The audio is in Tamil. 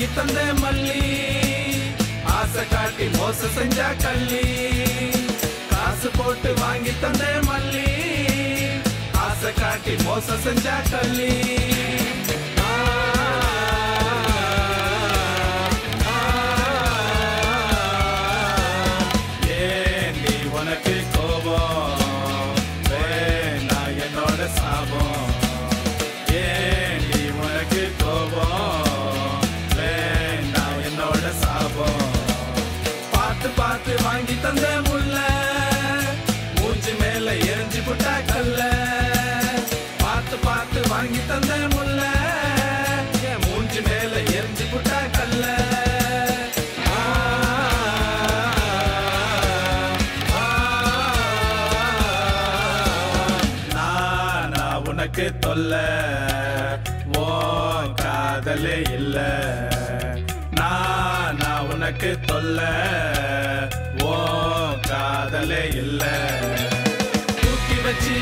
வாங்கி தந்த மல்லி ஆசை காட்டி மோச செஞ்சா கள்ளி காசு போட்டு வாங்கி தந்த மல்லி ஆசை காட்டி மோச செஞ்சா கள்ளி ஏண்டி உனக்கு கோபம் வேணா என்னோட சாபம் ஏண்டி உனக்கு கோபம் வேணா என்னோட சாபம் பார்த்து பார்த்து வாங்கி தந்த முல்ல மூஞ்சி மேல எரிஞ்சு புட்டா கல்ல பார்த்து பார்த்து வாங்கி தந்த முல்ல மூஞ்சி மேல எரிஞ்சு புட்டா கல்ல நானா உனக்கு தொல்ல ஓ காதலே இல்ல நானா உனக்கு தொல்ல ஓ காதலே இல்ல தூக்கி வச்சு